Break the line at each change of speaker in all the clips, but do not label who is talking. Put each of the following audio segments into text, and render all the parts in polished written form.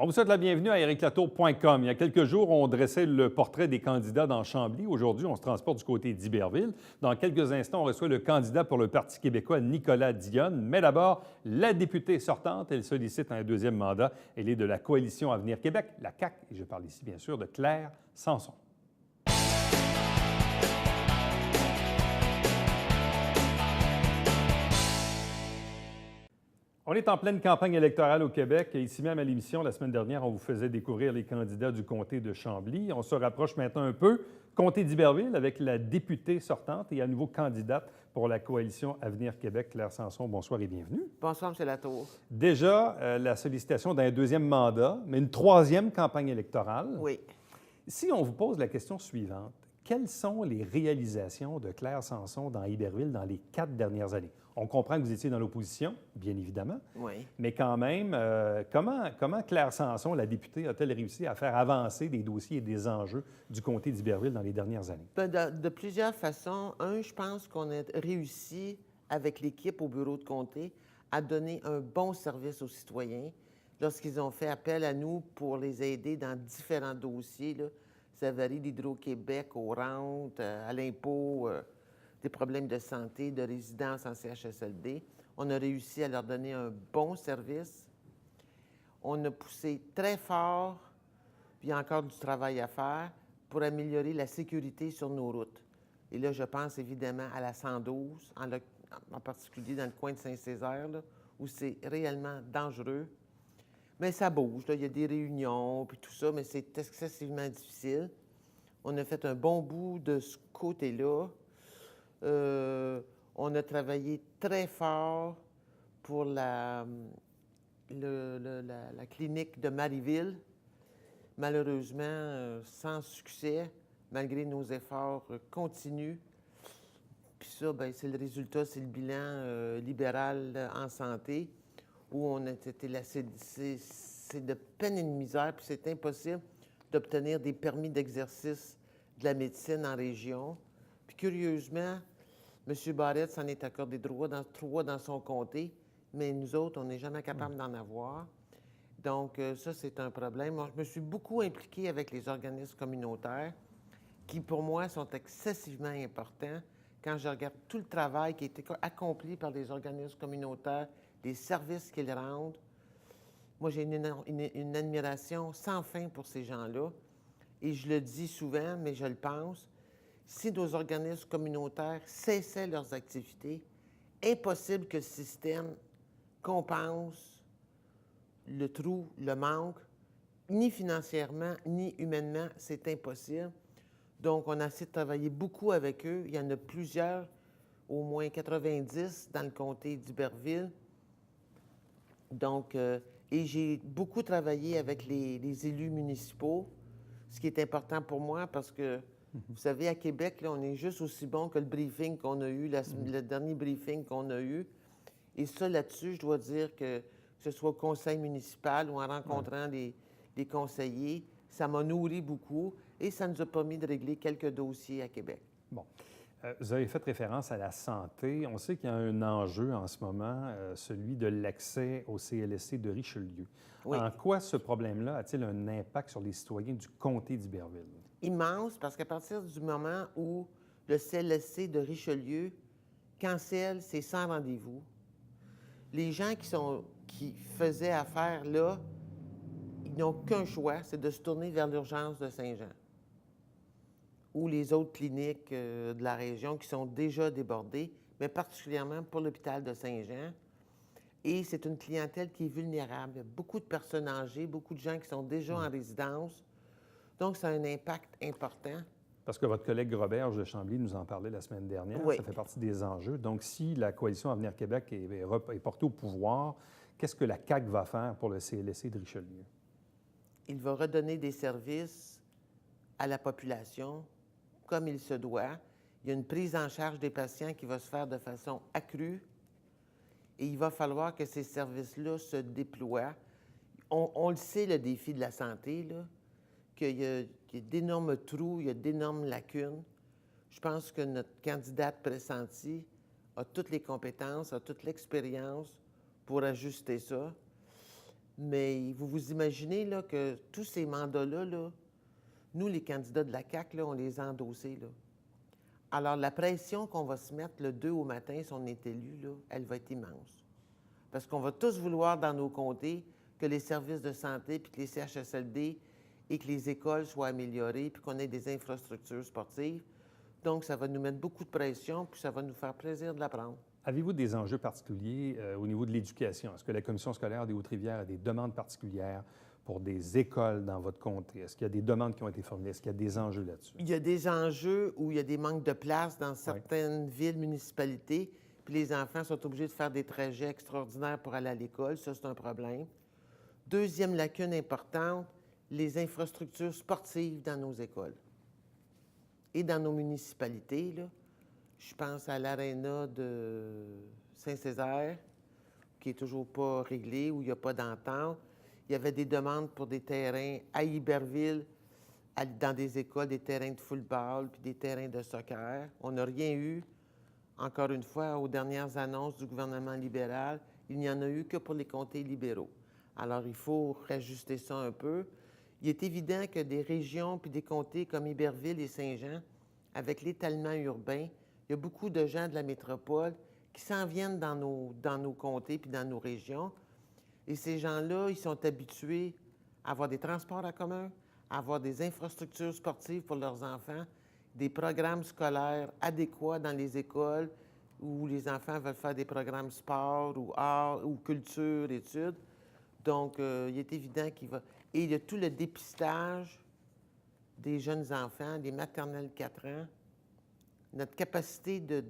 On vous souhaite la bienvenue à ericlatour.com. Il y a quelques jours, on dressait le portrait des candidats dans Chambly. Aujourd'hui, on se transporte du côté d'Iberville. Dans quelques instants, on reçoit le candidat pour le Parti québécois, Nicolas Dionne. Mais d'abord, la députée sortante, elle sollicite un deuxième mandat. Elle est de la Coalition Avenir Québec, la CAQ, et je parle ici, bien sûr, de Claire Sanson. On est en pleine campagne électorale au Québec. Et ici même à l'émission, la semaine dernière, on vous faisait découvrir les candidats du comté de Chambly. On se rapproche maintenant un peu, comté d'Iberville, avec la députée sortante et à nouveau candidate pour la Coalition Avenir Québec, Claire Sanson. Bonsoir et bienvenue.
Bonsoir, M. Latour.
Déjà, la sollicitation d'un deuxième mandat, mais une troisième campagne électorale.
Oui.
Si on vous pose la question suivante, quelles sont les réalisations de Claire Sanson dans Iberville dans les 4 dernières années? On comprend que vous étiez dans l'opposition, bien évidemment,
Oui.
mais quand même, comment Claire Sanson, la députée, a-t-elle réussi à faire avancer des dossiers et des enjeux du comté d'Iberville dans les dernières années?
Ben, de plusieurs façons. Je pense qu'on a réussi, avec l'équipe au bureau de comté, à donner un bon service aux citoyens lorsqu'ils ont fait appel à nous pour les aider dans différents dossiers. Là. Ça varie d'Hydro-Québec aux rentes, à l'impôt, des problèmes de santé, de résidence en CHSLD. On a réussi à leur donner un bon service. On a poussé très fort, puis il y a encore du travail à faire pour améliorer la sécurité sur nos routes. Et là, je pense évidemment à la 112, en particulier dans le coin de Saint-Césaire, là, où c'est réellement dangereux. Mais ça bouge, là. Il y a des réunions, puis tout ça, mais c'est excessivement difficile. On a fait un bon bout de ce côté-là. On a travaillé très fort pour la clinique de Marieville. Malheureusement, sans succès, malgré nos efforts continus. Puis ça, bien, c'est le résultat, c'est le bilan libéral en santé, où on a été là, c'est de peine et de misère, puis c'est impossible d'obtenir des permis d'exercice de la médecine en région. Puis curieusement, M. Barrette s'en est accordé trois dans son comté, mais nous autres, on n'est jamais capable d'en avoir. Donc, ça, c'est un problème. Moi, je me suis beaucoup impliquée avec les organismes communautaires qui, pour moi, sont excessivement importants. Quand je regarde tout le travail qui a été accompli par les organismes communautaires, les services qu'ils rendent, moi, j'ai une admiration sans fin pour ces gens-là. Et je le dis souvent, mais je le pense, si nos organismes communautaires cessaient leurs activités, impossible que le système compense le trou, le manque, ni financièrement, ni humainement, c'est impossible. Donc, on a essayé de travailler beaucoup avec eux. Il y en a plusieurs, au moins 90 dans le comté d'Iberville. Donc, et j'ai beaucoup travaillé avec les élus municipaux, ce qui est important pour moi parce que, vous savez, à Québec, là, on est juste aussi bon que le briefing qu'on a eu, le dernier briefing qu'on a eu. Et ça, là-dessus, je dois dire que ce soit au conseil municipal ou en rencontrant les conseillers, ça m'a nourri beaucoup et ça nous a permis de régler quelques dossiers à Québec.
Bon. Vous avez fait référence à la santé. On sait qu'il y a un enjeu en ce moment, celui de l'accès au CLSC de Richelieu.
Oui.
En quoi ce problème-là a-t-il un impact sur les citoyens du comté d'Iberville?
Immense, parce qu'à partir du moment où le CLSC de Richelieu cancelle ses 100 rendez-vous, les gens qui faisaient affaire là, ils n'ont qu'un choix, c'est de se tourner vers l'urgence de Saint-Jean ou les autres cliniques de la région qui sont déjà débordées, mais particulièrement pour l'hôpital de Saint-Jean. Et c'est une clientèle qui est vulnérable. Il y a beaucoup de personnes âgées, beaucoup de gens qui sont déjà en résidence. Donc, ça a un impact important.
Parce que votre collègue Roberge de Chambly nous en parlait la semaine dernière.
Oui.
Ça fait partie des enjeux. Donc, si la Coalition Avenir Québec est portée au pouvoir, qu'est-ce que la CAQ va faire pour le CLSC de Richelieu?
Il va redonner des services à la population comme il se doit. Il y a une prise en charge des patients qui va se faire de façon accrue et il va falloir que ces services-là se déploient. On le sait, le défi de la santé, là, qu'il y a d'énormes trous, il y a d'énormes lacunes. Je pense que notre candidate pressentie a toutes les compétences, a toute l'expérience pour ajuster ça. Mais vous imaginez là, que tous ces mandats-là, là, nous, les candidats de la CAQ, là, on les a endossés. Là. Alors, la pression qu'on va se mettre le 2 au matin, si on est élu, là, elle va être immense. Parce qu'on va tous vouloir, dans nos comtés, que les services de santé, puis que les CHSLD et que les écoles soient améliorées, puis qu'on ait des infrastructures sportives. Donc, ça va nous mettre beaucoup de pression, puis ça va nous faire plaisir de l'apprendre.
Avez-vous des enjeux particuliers au niveau de l'éducation? Est-ce que la Commission scolaire des Hautes-Rivières a des demandes particulières pour des écoles dans votre comté? Est-ce qu'il y a des demandes qui ont été formulées? Est-ce qu'il y a des enjeux là-dessus?
Il y a des enjeux où il y a des manques de place dans certaines villes, municipalités, puis les enfants sont obligés de faire des trajets extraordinaires pour aller à l'école. Ça, c'est un problème. Deuxième lacune importante, les infrastructures sportives dans nos écoles et dans nos municipalités. Là. Je pense à l'aréna de Saint-Césaire, qui n'est toujours pas réglé, où il n'y a pas d'entente. Il y avait des demandes pour des terrains à Iberville, dans des écoles, des terrains de football, puis des terrains de soccer. On n'a rien eu. Encore une fois, aux dernières annonces du gouvernement libéral, il n'y en a eu que pour les comtés libéraux. Alors, il faut rajuster ça un peu. Il est évident que des régions puis des comtés comme Iberville et Saint-Jean, avec l'étalement urbain, il y a beaucoup de gens de la métropole qui s'en viennent dans nos comtés puis dans nos régions. Et ces gens-là, ils sont habitués à avoir des transports en commun, à avoir des infrastructures sportives pour leurs enfants, des programmes scolaires adéquats dans les écoles où les enfants veulent faire des programmes sport ou art ou culture, études. Donc, il est évident qu'il va... Et il y a tout le dépistage des jeunes enfants, des maternelles 4 ans. Notre capacité de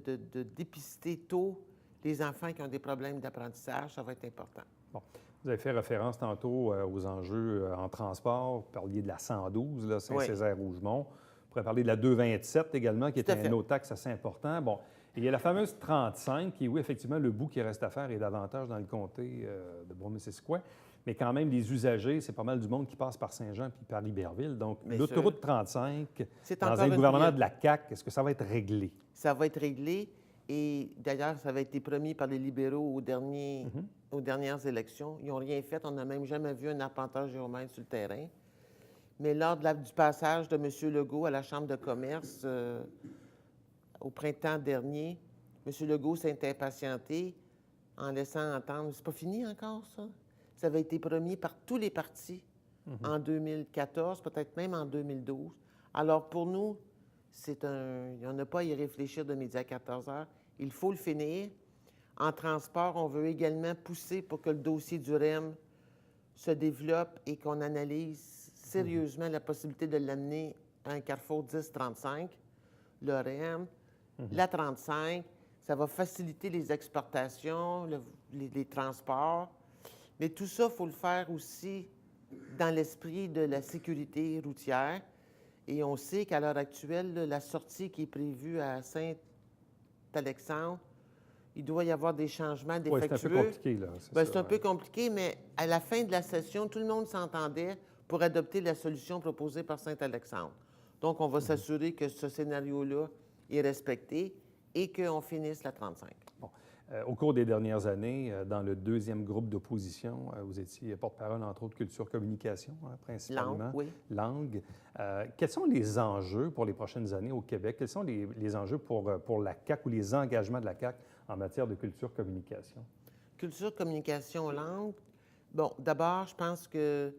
dépister tôt les enfants qui ont des problèmes d'apprentissage, ça va être important.
Bon. Vous avez fait référence tantôt aux enjeux en transport. Vous parliez de la 112, là, Saint-Césaire-Rougemont. On pourrait parler de la 227 également, qui est un autre axe assez important. Bon, et il y a la fameuse 35, qui est, oui, effectivement, le bout qui reste à faire est davantage dans le comté de Bois-Missisquoi. Mais quand même, les usagers, c'est pas mal du monde qui passe par Saint-Jean puis par Iberville. Donc, l'autoroute 35, dans un gouvernement de la CAQ, est-ce que ça va être réglé? Ça
va être réglé. Et d'ailleurs, ça avait été promis par les libéraux aux dernières élections. Ils n'ont rien fait. On n'a même jamais vu un arpenteur géomètre sur le terrain. Mais lors du passage de M. Legault à la Chambre de commerce au printemps dernier, M. Legault s'est impatienté en laissant entendre... C'est pas fini encore, ça? Ça avait été promis par tous les partis en 2014, peut-être même en 2012. Alors, pour nous, on n'a pas à y réfléchir de midi à 14 heures. Il faut le finir. En transport, on veut également pousser pour que le dossier du REM se développe et qu'on analyse sérieusement la possibilité de l'amener à un carrefour 10-35. Le REM, la 35, ça va faciliter les exportations, les transports. Mais tout ça, il faut le faire aussi dans l'esprit de la sécurité routière. Et on sait qu'à l'heure actuelle, la sortie qui est prévue à Saint-Alexandre, il doit y avoir des changements défectueux.
Oui, c'est un peu compliqué, là.
C'est un peu compliqué, mais à la fin de la session, tout le monde s'entendait pour adopter la solution proposée par Saint-Alexandre. Donc, on va s'assurer que ce scénario-là est respecté et qu'on finisse la 35.
Bon. Au cours des dernières années, dans le deuxième groupe d'opposition, vous étiez porte-parole, entre autres, culture-communication, principalement.
Langue, oui.
Langue. Quels sont les enjeux pour les prochaines années au Québec? Quels sont les enjeux pour la CAQ ou les engagements de la CAQ en matière de culture-communication?
Culture, communication, langue. Bon, d'abord, je pense que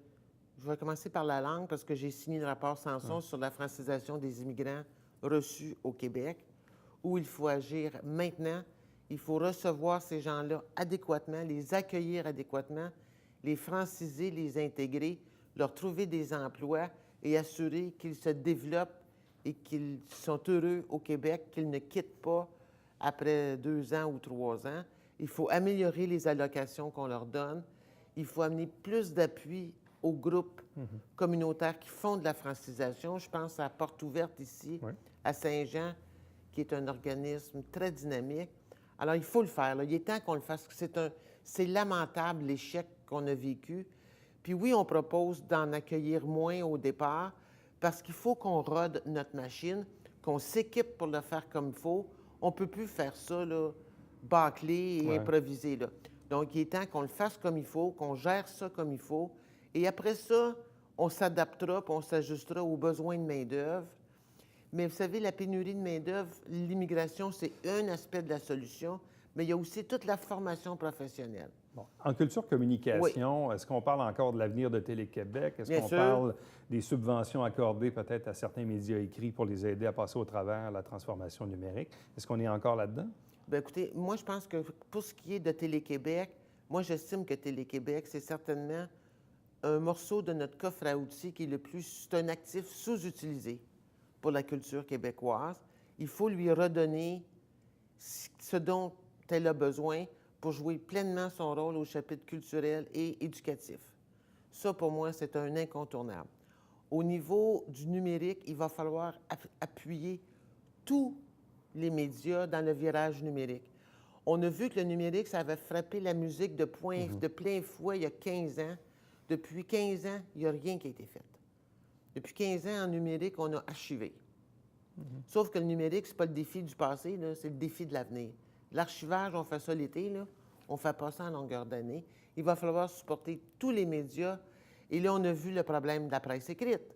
je vais commencer par la langue parce que j'ai signé le rapport Sanson sur la francisation des immigrants reçus au Québec, où il faut agir maintenant. Il faut recevoir ces gens-là adéquatement, les accueillir adéquatement, les franciser, les intégrer, leur trouver des emplois et assurer qu'ils se développent et qu'ils sont heureux au Québec, qu'ils ne quittent pas après 2 ans ou 3 ans. Il faut améliorer les allocations qu'on leur donne. Il faut amener plus d'appui aux groupes communautaires qui font de la francisation. Je pense à Porte Ouverte ici, à Saint-Jean, qui est un organisme très dynamique. Alors, il faut le faire. Là. Il est temps qu'on le fasse. C'est lamentable l'échec qu'on a vécu. Puis oui, on propose d'en accueillir moins au départ parce qu'il faut qu'on rode notre machine, qu'on s'équipe pour le faire comme il faut. On ne peut plus faire ça, là, bâclé et improvisé. Là. Donc, il est temps qu'on le fasse comme il faut, qu'on gère ça comme il faut. Et après ça, on s'adaptera puis on s'ajustera aux besoins de main-d'œuvre. Mais vous savez, la pénurie de main-d'œuvre, l'immigration, c'est un aspect de la solution, mais il y a aussi toute la formation professionnelle.
Bon. En culture communication, est-ce qu'on parle encore de l'avenir de Télé-Québec? Est-ce
Bien
qu'on
sûr.
parle des subventions accordées peut-être à certains médias écrits pour les aider à passer au travers la transformation numérique? Est-ce qu'on est encore là-dedans?
Bien, écoutez, moi, je pense que pour ce qui est de Télé-Québec, moi, j'estime que Télé-Québec, c'est certainement un morceau de notre coffre à outils qui est le plus... C'est un actif sous-utilisé pour la culture québécoise. Il faut lui redonner ce dont elle a besoin pour jouer pleinement son rôle au chapitre culturel et éducatif. Ça, pour moi, c'est un incontournable. Au niveau du numérique, il va falloir appuyer tous les médias dans le virage numérique. On a vu que le numérique, ça avait frappé la musique de plein fouet il y a 15 ans. Depuis 15 ans, il n'y a rien qui a été fait. Depuis 15 ans, en numérique, on a archivé. Sauf que le numérique, ce n'est pas le défi du passé, là, c'est le défi de l'avenir. L'archivage, on fait ça l'été, là, on fait pas ça en longueur d'année. Il va falloir supporter tous les médias. Et là, on a vu le problème de la presse écrite,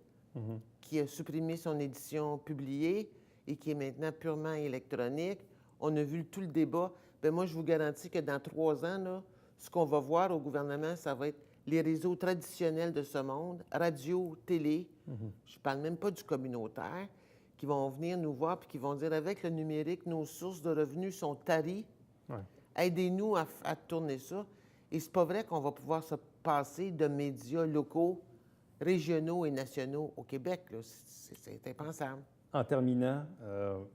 qui a supprimé son édition publiée et qui est maintenant purement électronique. On a vu tout le débat. Bien, moi, je vous garantis que dans 3 ans, là, ce qu'on va voir au gouvernement, ça va être les réseaux traditionnels de ce monde, radio, télé, je ne parle même pas du communautaire, qui vont venir nous voir et qui vont dire, avec le numérique, nos sources de revenus sont taries.
Ouais.
Aidez-nous à tourner ça. Et c'est pas vrai qu'on va pouvoir se passer de médias locaux, régionaux et nationaux au Québec. Là. C'est impensable.
En terminant,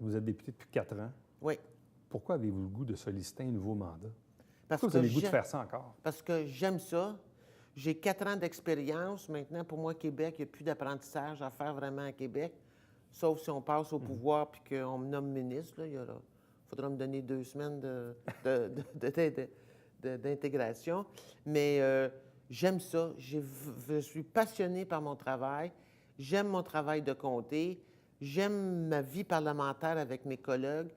vous êtes député depuis 4 ans.
Oui.
Pourquoi avez-vous le goût de solliciter un nouveau mandat?
Parce
Pourquoi vous avez le goût de faire ça encore?
Parce que j'aime ça. J'ai 4 ans d'expérience. Maintenant, pour moi, Québec, il n'y a plus d'apprentissage à faire vraiment à Québec, sauf si on passe au pouvoir puis qu'on me nomme ministre. Là, il faudra me donner 2 semaines d'intégration. Mais j'aime ça. Je suis passionné par mon travail. J'aime mon travail de comté. J'aime ma vie parlementaire avec mes collègues.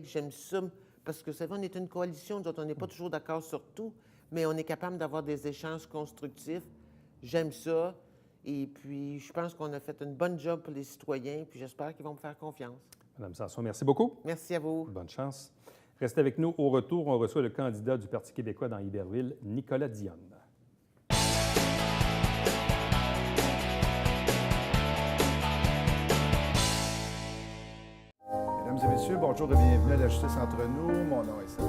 J'aime ça parce que, vous savez, on est une coalition. Nous autres, on n'est pas toujours d'accord sur tout, mais on est capable d'avoir des échanges constructifs. J'aime ça. Et puis, je pense qu'on a fait une bonne job pour les citoyens. Puis, j'espère qu'ils vont me faire confiance.
Madame Sanson, merci beaucoup.
Merci à vous.
Bonne chance. Restez avec nous. Au retour, on reçoit le candidat du Parti québécois dans Iberville, Nicolas Dionne.
Mesdames et messieurs, bonjour et bienvenue à la Justice entre nous. Mon nom est Serge.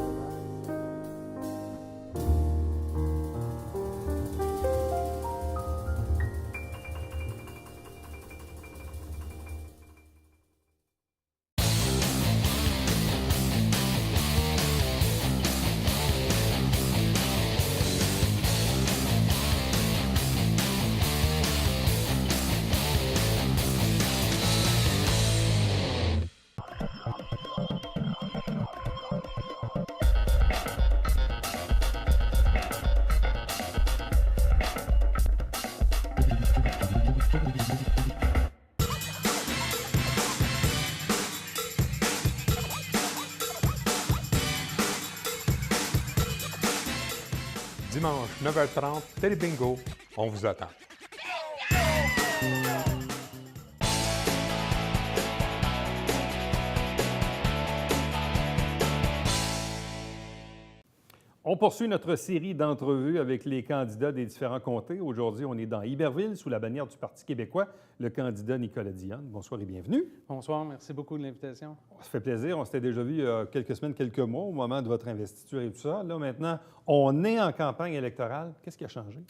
Dimanche, 9h30, Télé Bingo, on vous attend.
On poursuit notre série d'entrevues avec les candidats des différents comtés. Aujourd'hui, on est dans Iberville, sous la bannière du Parti québécois, le candidat Nicolas Dionne. Bonsoir et bienvenue.
Bonsoir, merci beaucoup de l'invitation.
Ça fait plaisir. On s'était déjà vu il y a quelques semaines, quelques mois, au moment de votre investiture et tout ça. Là, maintenant, on est en campagne électorale. Qu'est-ce qui a changé?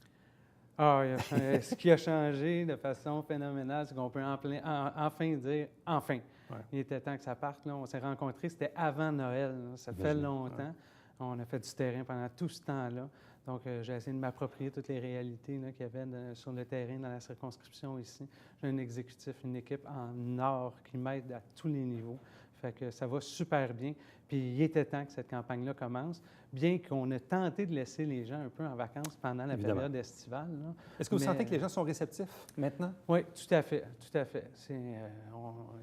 Ce qui a changé de façon phénoménale, c'est qu'on peut enfin dire « enfin
Ouais. ».
Il était temps que ça parte. Là. On s'est rencontrés, c'était avant Noël. Là. Ça fait longtemps. Ouais. On a fait du terrain pendant tout ce temps-là. Donc, j'ai essayé de m'approprier toutes les réalités qu'il y avait sur le terrain, dans la circonscription ici. J'ai un exécutif, une équipe en or qui m'aide à tous les niveaux. Fait que ça va super bien. Puis il était temps que cette campagne-là commence, bien qu'on ait tenté de laisser les gens un peu en vacances pendant la
Évidemment.
période estivale. Là.
Est-ce que vous
Mais,
sentez que les gens sont réceptifs maintenant?
Oui, tout à fait, tout à fait.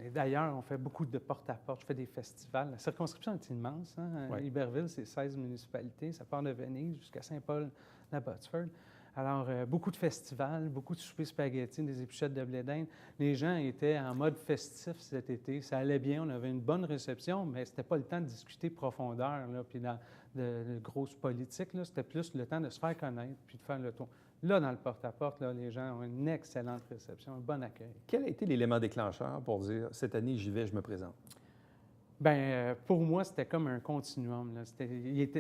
Et d'ailleurs, on fait beaucoup de porte-à-porte, je fais des festivals. La circonscription est immense. Hein?
Oui.
Iberville, c'est 16 municipalités. Ça part de Venise jusqu'à Saint-Paul-la-Botsford. Alors, beaucoup de festivals, beaucoup de soupers spaghetti, des épluchettes de blé d'Inde. Les gens étaient en mode festif cet été. Ça allait bien, on avait une bonne réception, mais ce n'était pas le temps de discuter profondeur, là, puis de grosses politiques. C'était plus le temps de se faire connaître puis de faire le tour. Là, dans le porte-à-porte, là, les gens ont une excellente réception, un bon accueil.
Quel a été l'élément déclencheur pour dire « cette année, j'y vais, je me présente » ?
Bien, pour moi, c'était comme un continuum. Là.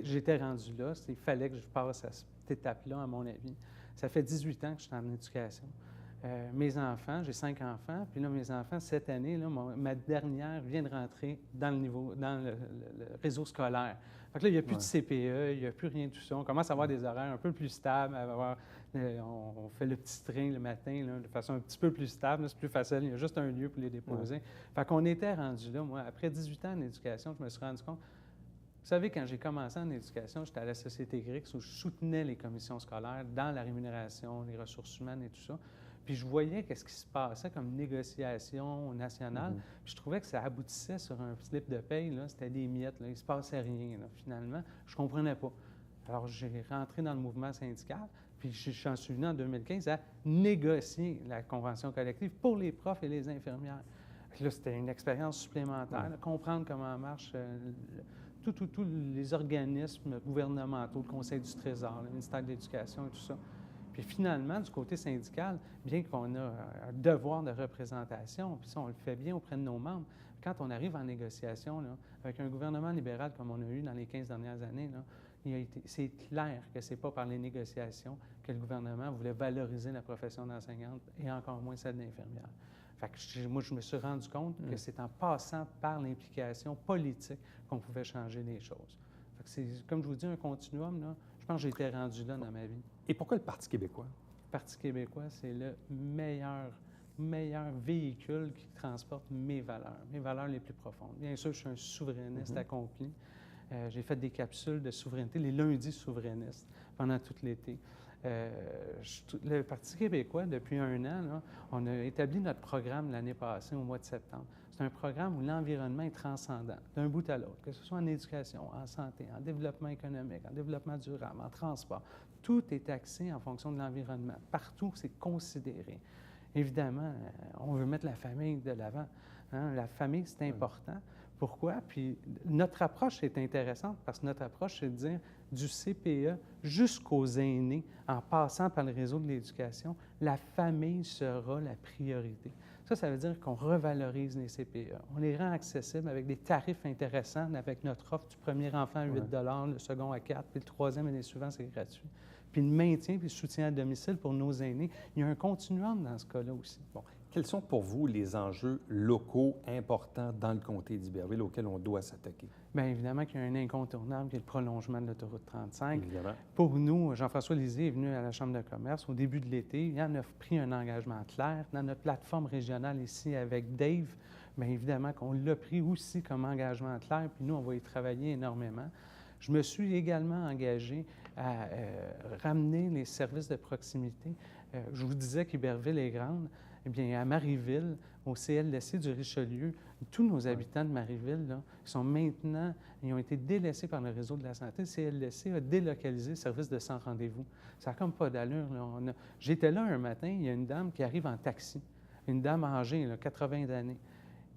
J'étais rendu là. Il fallait que je passe à cette étape-là, à mon avis. Ça fait 18 ans que je suis en éducation. Mes enfants, j'ai 5 enfants, puis là, mes enfants, cette année, là, ma dernière vient de rentrer dans le réseau scolaire. Fait que là, il n'y a plus de CPE, il n'y a plus rien de tout ça. On commence à avoir des horaires un peu plus stables. On fait le petit train le matin là, de façon un petit peu plus stable. C'est plus facile. Il y a juste un lieu pour les déposer. Fait qu'on était rendu là. Moi, après 18 ans en éducation, je me suis rendu compte. Vous savez, quand j'ai commencé en éducation, j'étais à la Société Grix où je soutenais les commissions scolaires dans la rémunération, les ressources humaines et tout ça. Puis je voyais qu'est-ce qui se passait comme négociation nationale. Puis je trouvais que ça aboutissait sur un slip de paye. Là, c'était des miettes. Là, il ne se passait rien, là, finalement. Je ne comprenais pas. Alors, j'ai rentré dans le mouvement syndical. Puis j'en suis venu en 2015 à négocier la convention collective pour les profs et les infirmières. Puis là, c'était une expérience supplémentaire. Là, comprendre comment marche tous les organismes gouvernementaux, le Conseil du Trésor, le ministère de l'Éducation et tout ça. Puis finalement, du côté syndical, bien qu'on a un devoir de représentation, puis ça, on le fait bien auprès de nos membres, quand on arrive en négociation, là, avec un gouvernement libéral comme on a eu dans les 15 dernières années, là, c'est clair que ce n'est pas par les négociations que le gouvernement voulait valoriser la profession d'enseignante et encore moins celle d'infirmière. Fait que moi, je me suis rendu compte que c'est en passant par l'implication politique qu'on pouvait changer les choses. Fait que c'est, comme je vous dis, un continuum, là. Je pense que j'ai été rendu là dans ma vie.
Et pourquoi le Parti québécois?
Le Parti québécois, c'est le meilleur véhicule qui transporte mes valeurs les plus profondes. Bien sûr, je suis un souverainiste accompli. J'ai fait des capsules de souveraineté, les lundis souverainistes, pendant tout l'été. Le Parti québécois, depuis 1 an, là, on a établi notre programme l'année passée, au mois de septembre. C'est un programme où l'environnement est transcendant, d'un bout à l'autre, que ce soit en éducation, en santé, en développement économique, en développement durable, en transport. Tout est axé en fonction de l'environnement. Partout, c'est considéré. Évidemment, on veut mettre la famille de l'avant. Hein? La famille, c'est important. Pourquoi? Puis notre approche est intéressante parce que notre approche, c'est de dire du CPE jusqu'aux aînés, en passant par le réseau de l'éducation, la famille sera la priorité. Ça veut dire qu'on revalorise les CPE. On les rend accessibles avec des tarifs intéressants, avec notre offre du premier enfant à 8 $, le second à 4 puis le troisième et les suivants, c'est gratuit. Puis le maintien puis le soutien à domicile pour nos aînés. Il y a un continuum dans ce cas-là aussi.
Bon. Quels sont pour vous les enjeux locaux importants dans le comté d'Iberville auxquels on doit s'attaquer?
Bien évidemment qu'il y a un incontournable qui est le prolongement de l'autoroute 35.
Évidemment.
Pour nous, Jean-François Lisée est venu à la Chambre de commerce au début de l'été. Il en a pris un engagement clair. Dans notre plateforme régionale ici avec Dave, bien évidemment qu'on l'a pris aussi comme engagement clair, puis nous, on va y travailler énormément. Je me suis également engagé à ramener les services de proximité. Je vous disais qu'Iberville est grande. Eh bien, à Marieville, au CLSC du Richelieu, tous nos habitants de Marieville, là, ils ont été délaissés par le réseau de la santé. Le CLSC a délocalisé le service de 100 rendez-vous. Ça n'a comme pas d'allure. J'étais là un matin, il y a une dame qui arrive en taxi, une dame âgée, là, 80 années.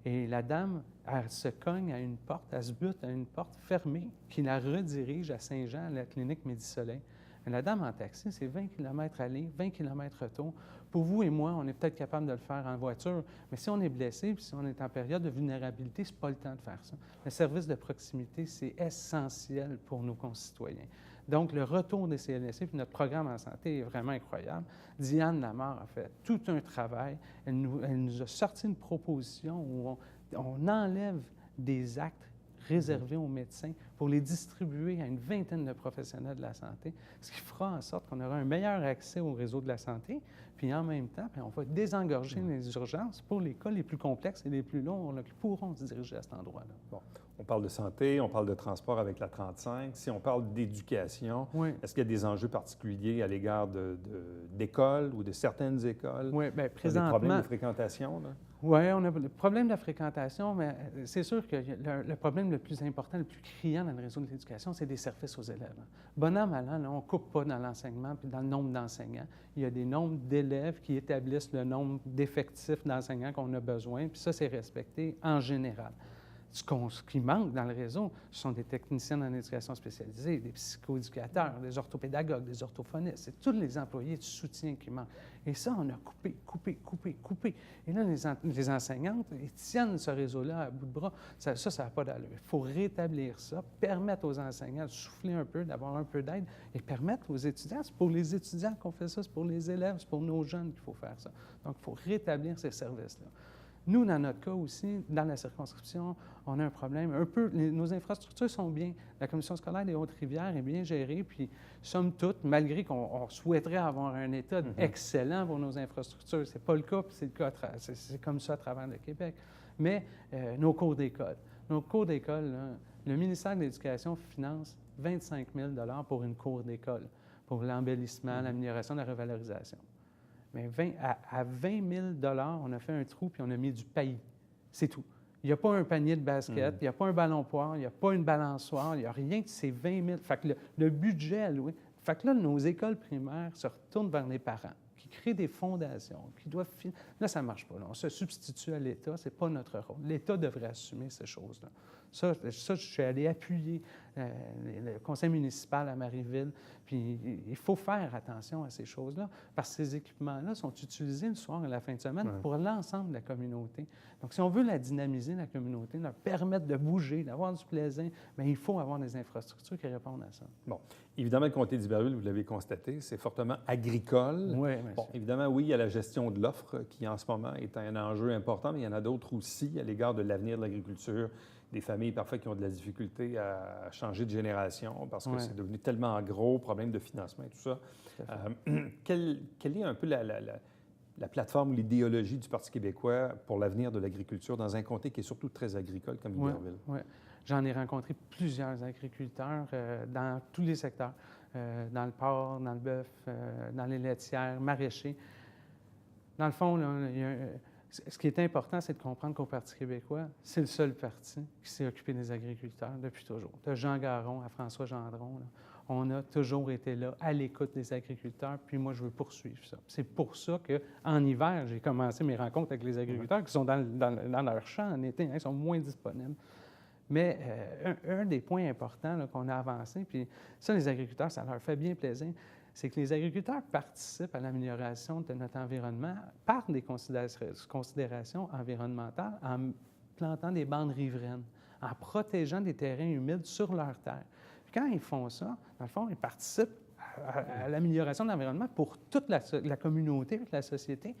Et la dame, elle se cogne à une porte, elle se bute à une porte fermée qui la redirige à Saint-Jean, à la clinique Midi-Soleil. La dame en taxi, c'est 20 km aller, 20 km retour. Pour vous et moi, on est peut-être capable de le faire en voiture, mais si on est blessé, puis si on est en période de vulnérabilité, ce n'est pas le temps de faire ça. Le service de proximité, c'est essentiel pour nos concitoyens. Donc, le retour des CLSC, puis notre programme en santé est vraiment incroyable. Diane Lamarre a fait tout un travail. Elle nous a sorti une proposition où on enlève des actes réservés aux médecins pour les distribuer à une vingtaine de professionnels de la santé, ce qui fera en sorte qu'on aura un meilleur accès au réseau de la santé, puis en même temps, on va désengorger les urgences pour les cas les plus complexes et les plus longs qui pourront se diriger à cet endroit-là.
Bon. On parle de santé, on parle de transport avec la 35. Si on parle d'éducation,
Oui.
est-ce qu'il y a des enjeux particuliers à l'égard d'écoles ou de certaines écoles?
Oui, bien,
Des
présentement...
problèmes de fréquentation, là?
Oui, on a le problème de la fréquentation, mais c'est sûr que le problème le plus important, le plus criant dans le réseau de l'éducation, c'est des services aux élèves. Bon an, mal an, là, on ne coupe pas dans l'enseignement puis dans le nombre d'enseignants. Il y a des nombres d'élèves qui établissent le nombre d'effectifs d'enseignants qu'on a besoin, puis ça, c'est respecté en général. Ce qui manque dans le réseau, ce sont des techniciens en éducation spécialisée, des psychoéducateurs, des orthopédagogues, des orthophonistes. C'est tous les employés de soutien qui manquent. Et ça, on a coupé. Et là, les enseignantes, ils tiennent ce réseau-là à bout de bras. Ça n'a pas d'allure. Il faut rétablir ça, permettre aux enseignants de souffler un peu, d'avoir un peu d'aide et permettre aux étudiants. C'est pour les étudiants qu'on fait ça, c'est pour les élèves, c'est pour nos jeunes qu'il faut faire ça. Donc, il faut rétablir ces services-là. Nous, dans notre cas aussi, dans la circonscription, on a un problème. Nos infrastructures sont bien. La commission scolaire des Hautes-Rivières est bien gérée, puis somme toute, malgré qu'on souhaiterait avoir un état excellent pour nos infrastructures, c'est pas le cas, puis c'est comme ça à travers le Québec. Mais nos cours d'école. Le ministère de l'Éducation finance 25 000 $ pour une cour d'école, pour l'embellissement, l'amélioration, la revalorisation. Mais à 20 000 $ on a fait un trou puis on a mis du paillis. C'est tout. Il n'y a pas un panier de basket, il n'y a pas un ballon poire, il n'y a pas une balançoire, il n'y a rien de ces 20 000. Fait que le budget alloué. Fait que là, nos écoles primaires se retournent vers les parents, qui créent des fondations, qui doivent... Là, ça ne marche pas. Là. On se substitue à l'État, ce n'est pas notre rôle. L'État devrait assumer ces choses-là. Ça, je suis allé appuyer le conseil municipal à Marieville, puis il faut faire attention à ces choses-là, parce que ces équipements-là sont utilisés le soir et la fin de semaine pour l'ensemble de la communauté. Donc, si on veut la dynamiser, la communauté, leur permettre de bouger, d'avoir du plaisir, bien, il faut avoir des infrastructures qui répondent à ça.
Bon. Évidemment, le comté d'Iberville, vous l'avez constaté, c'est fortement agricole.
Oui,
bon, évidemment, oui, il y a la gestion de l'offre qui, en ce moment, est un enjeu important, mais il y en a d'autres aussi à l'égard de l'avenir de l'agriculture, des familles parfois qui ont de la difficulté à changer de génération parce que c'est devenu tellement gros, problème de financement et tout ça. Quelle est un peu la plateforme ou l'idéologie du Parti québécois pour l'avenir de l'agriculture dans un comté qui est surtout très agricole comme Iberville?
Oui. J'en ai rencontré plusieurs agriculteurs dans tous les secteurs, dans le porc, dans le bœuf, dans les laitières, maraîchers. Dans le fond, là, ce qui est important, c'est de comprendre qu'au Parti québécois, c'est le seul parti qui s'est occupé des agriculteurs depuis toujours. De Jean Garon à François Gendron, là, on a toujours été là, à l'écoute des agriculteurs, puis moi, je veux poursuivre ça. C'est pour ça qu'en hiver, j'ai commencé mes rencontres avec les agriculteurs qui sont dans leur champ en été, ils sont moins disponibles. Mais un des points importants là, qu'on a avancé, puis ça, les agriculteurs, ça leur fait bien plaisir, c'est que les agriculteurs participent à l'amélioration de notre environnement par des considérations environnementales en plantant des bandes riveraines, en protégeant des terrains humides sur leurs terres. Puis quand ils font ça, dans le fond, ils participent à l'amélioration de l'environnement pour toute la communauté, toute la société.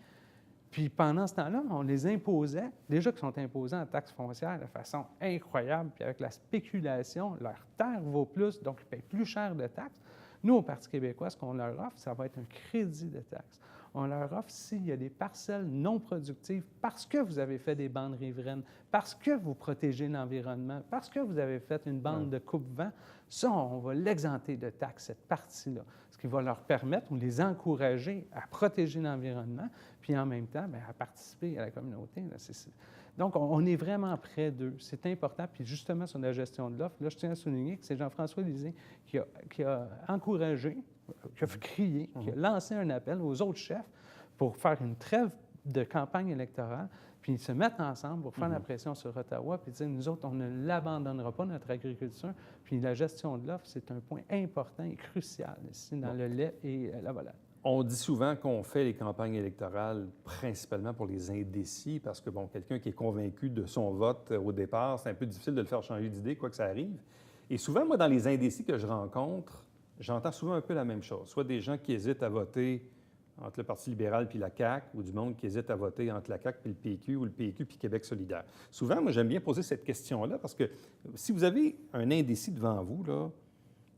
Puis pendant ce temps-là, on les imposait, déjà qu'ils sont imposés en taxes foncières de façon incroyable, puis avec la spéculation, leur terre vaut plus, donc ils payent plus cher de taxes. Nous, au Parti québécois, ce qu'on leur offre, ça va être un crédit de taxes. On leur offre s'il y a des parcelles non productives parce que vous avez fait des bandes riveraines, parce que vous protégez l'environnement, parce que vous avez fait une bande de coupe-vent, ça, on va l'exenter de taxes, cette partie-là, ce qui va leur permettre ou les encourager à protéger l'environnement, puis en même temps, bien, à participer à la communauté. Là, Donc, on est vraiment près d'eux. C'est important. Puis justement, sur la gestion de l'offre, là, je tiens à souligner que c'est Jean-François Lisée qui a encouragé, qui a crié, qui a lancé un appel aux autres chefs pour faire une trêve de campagne électorale, puis ils se mettent ensemble pour faire la pression sur Ottawa, puis dire, nous autres, on ne l'abandonnera pas, notre agriculture. Puis la gestion de l'offre, c'est un point important et crucial ici dans le lait et la volaille.
On dit souvent qu'on fait les campagnes électorales principalement pour les indécis, parce que, bon, quelqu'un qui est convaincu de son vote au départ, c'est un peu difficile de le faire changer d'idée, quoi que ça arrive. Et souvent, moi, dans les indécis que je rencontre, j'entends souvent un peu la même chose. Soit des gens qui hésitent à voter entre le Parti libéral puis la CAQ, ou du monde qui hésite à voter entre la CAQ puis le PQ, ou le PQ puis Québec solidaire? Souvent, moi, j'aime bien poser cette question-là parce que si vous avez un indécis devant vous, là,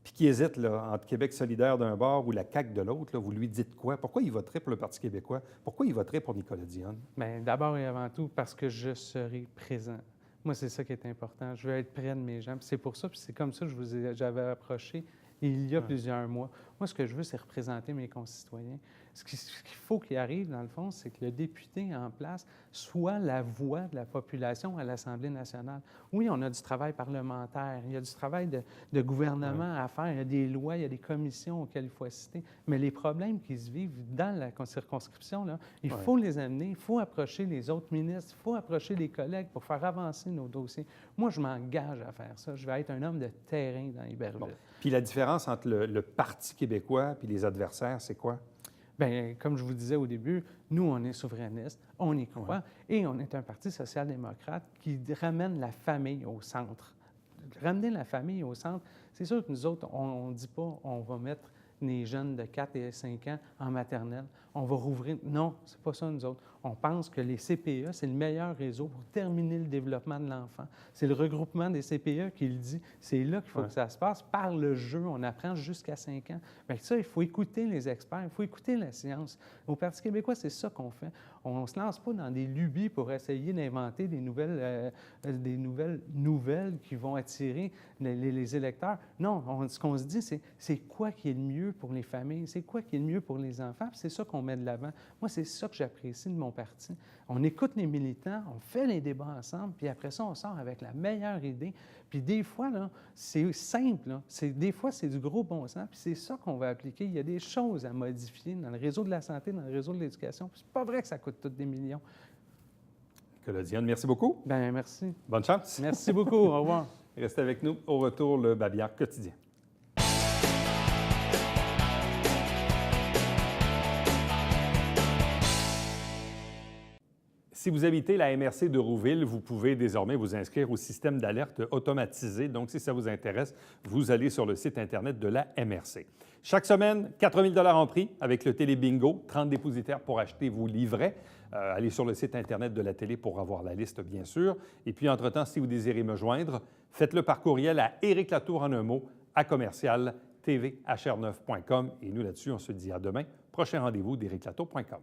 puis qui hésite là, entre Québec solidaire d'un bord ou la CAQ de l'autre, là, vous lui dites quoi? Pourquoi il voterait pour le Parti québécois? Pourquoi il voterait pour Nicolas Dionne?
Bien, d'abord et avant tout, parce que je serai présent. Moi, c'est ça qui est important. Je veux être près de mes gens. Puis c'est pour ça, puis c'est comme ça que j'avais approché il y a plusieurs mois. Moi, ce que je veux, c'est représenter mes concitoyens. Ce qu'il faut qu'il arrive, dans le fond, c'est que le député en place soit la voix de la population à l'Assemblée nationale. Oui, on a du travail parlementaire, il y a du travail de gouvernement à faire, il y a des lois, il y a des commissions auxquelles il faut assister, mais les problèmes qui se vivent dans la circonscription, là, il faut les amener, il faut approcher les autres ministres, il faut approcher les collègues pour faire avancer nos dossiers. Moi, je m'engage à faire ça. Je vais être un homme de terrain dans Iberville.
Bon. Puis la différence entre le Parti québécois et les adversaires, c'est quoi?
Bien, comme je vous disais au début, nous, on est souverainistes, on y croit, et on est un parti social-démocrate qui ramène la famille au centre. Ramener la famille au centre, c'est sûr que nous autres, on ne dit pas on va mettre les jeunes de 4 et 5 ans en maternelle, on va rouvrir. Non, c'est pas ça, nous autres. On pense que les CPE, c'est le meilleur réseau pour terminer le développement de l'enfant. C'est le regroupement des CPE qui le dit. C'est là qu'il faut que ça se passe. Par le jeu, on apprend jusqu'à 5 ans. Bien, ça, il faut écouter les experts, il faut écouter la science. Au Parti québécois, c'est ça qu'on fait. On ne se lance pas dans des lubies pour essayer d'inventer des nouvelles qui vont attirer les électeurs. Non, ce qu'on se dit, c'est quoi qui est le mieux pour les familles, c'est quoi qui est le mieux pour les enfants, puis c'est ça qu'on met de l'avant. Moi, c'est ça que j'apprécie de mon parti. On écoute les militants, on fait les débats ensemble, puis après ça, on sort avec la meilleure idée. Puis des fois, là, c'est simple, là. Des fois, c'est du gros bon sens, puis c'est ça qu'on va appliquer. Il y a des choses à modifier dans le réseau de la santé, dans le réseau de l'éducation, puis c'est pas vrai que ça coûte tous des millions.
Nicolas Dionne, merci beaucoup.
Bien, merci.
Bonne chance.
Merci beaucoup. Au revoir.
Restez avec nous. Au retour, le Babillard quotidien. Si vous habitez la MRC de Rouville, vous pouvez désormais vous inscrire au système d'alerte automatisé. Donc, si ça vous intéresse, vous allez sur le site Internet de la MRC. Chaque semaine, 4 000 en prix avec le Télé-Bingo, 30 dépositaires pour acheter vos livrets. Allez sur le site Internet de la télé pour avoir la liste, bien sûr. Et puis, entre-temps, si vous désirez me joindre, faites-le par courriel à Éric Latour en un mot, à commercial tvhr9.com. Et nous, là-dessus, on se dit à demain. Prochain rendez-vous d'ériclatour.com.